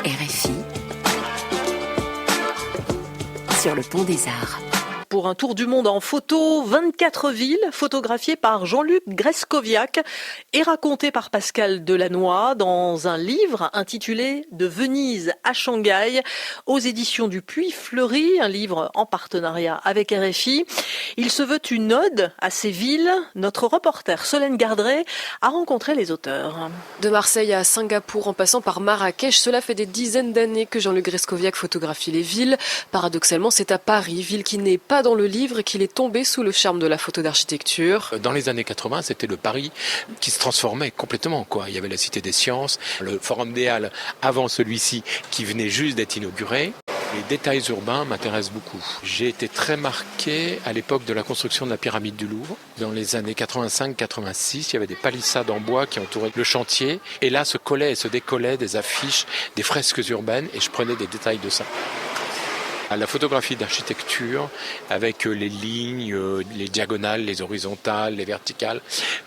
RFI, sur le pont des Arts. Pour un tour du monde en photo, 24 villes photographiées par Jean-Luc Grescoviac et racontées par Pascal Delannoy dans un livre intitulé « De Venise à Shanghai » aux éditions du Puy Fleury, un livre en partenariat avec RFI. Il se veut une ode à ces villes. Notre reporter Solène Gardret a rencontré les auteurs. De Marseille à Singapour en passant par Marrakech, cela fait des dizaines d'années que Jean-Luc Grescoviac photographie les villes. Paradoxalement, c'est à Paris, ville qui n'est pas dans le livre, qu'il est tombé sous le charme de la photo d'architecture. Dans les années 80, c'était le Paris qui se transformait complètement, Il y avait la Cité des Sciences, le Forum des Halles avant celui-ci qui venait juste d'être inauguré. Les détails urbains m'intéressent beaucoup. J'ai été très marqué à l'époque de la construction de la pyramide du Louvre. Dans les années 85-86, il y avait des palissades en bois qui entouraient le chantier. Et là se collaient et se décollaient des affiches, des fresques urbaines, et je prenais des détails de ça. La photographie d'architecture avec les lignes, les diagonales, les horizontales, les verticales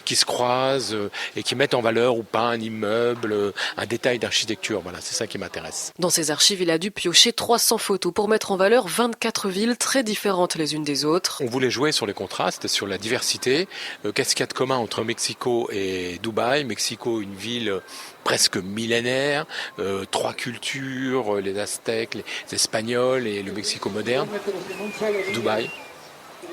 qui se croisent et qui mettent en valeur ou pas un immeuble, un détail d'architecture. Voilà, c'est ça qui m'intéresse. Dans ses archives, il a dû piocher 300 photos pour mettre en valeur 24 villes très différentes les unes des autres. On voulait jouer sur les contrastes, sur la diversité. Qu'est-ce qu'il y a de commun entre Mexico et Dubaï ? Mexico, une ville presque millénaire, 3 cultures, les Aztèques, les Espagnols et le Mexico moderne. Dubaï,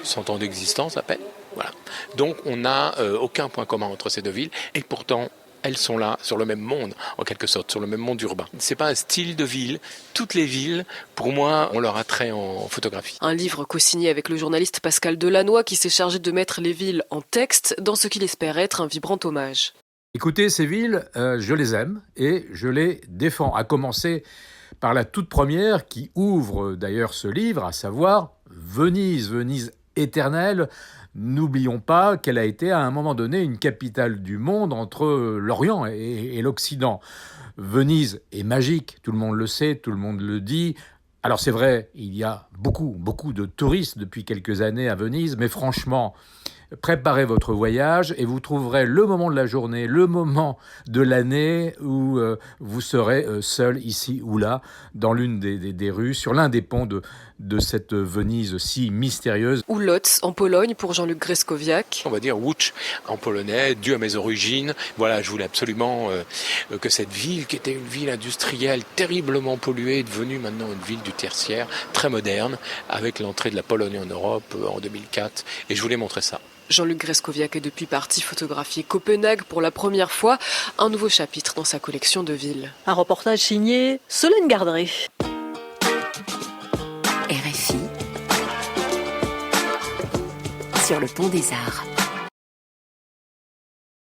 100 ans d'existence à peine. Voilà. Donc on n'a aucun point commun entre ces deux villes et pourtant elles sont là sur le même monde, en quelque sorte, sur le même monde urbain. C'est pas un style de ville. Toutes les villes, pour moi, ont leur attrait en photographie. Un livre co-signé avec le journaliste Pascal Delannoy qui s'est chargé de mettre les villes en texte dans ce qu'il espère être un vibrant hommage. Écoutez, ces villes, je les aime et je les défends. À commencer par la toute première qui ouvre d'ailleurs ce livre, à savoir Venise, Venise éternelle. N'oublions pas qu'elle a été à un moment donné une capitale du monde entre l'Orient et l'Occident. Venise est magique, tout le monde le sait, tout le monde le dit. Alors c'est vrai, il y a beaucoup de touristes depuis quelques années à Venise, mais franchement, préparez votre voyage et vous trouverez le moment de la journée, le moment de l'année où vous serez seul ici ou là, dans l'une des rues, sur l'un des ponts de cette Venise si mystérieuse. Ou Łódź en Pologne pour Jean-Luc Grescoviac. On va dire Łódź en polonais, dû à mes origines. Voilà, je voulais absolument que cette ville, qui était une ville industrielle terriblement polluée, est devenue maintenant une ville du tertiaire, très moderne, avec l'entrée de la Pologne en Europe en 2004. Et je voulais montrer ça. Jean-Luc Grescoviac est depuis parti photographier Copenhague pour la première fois, un nouveau chapitre dans sa collection de villes. Un reportage signé Solène Gardret. RFI, sur le pont des Arts.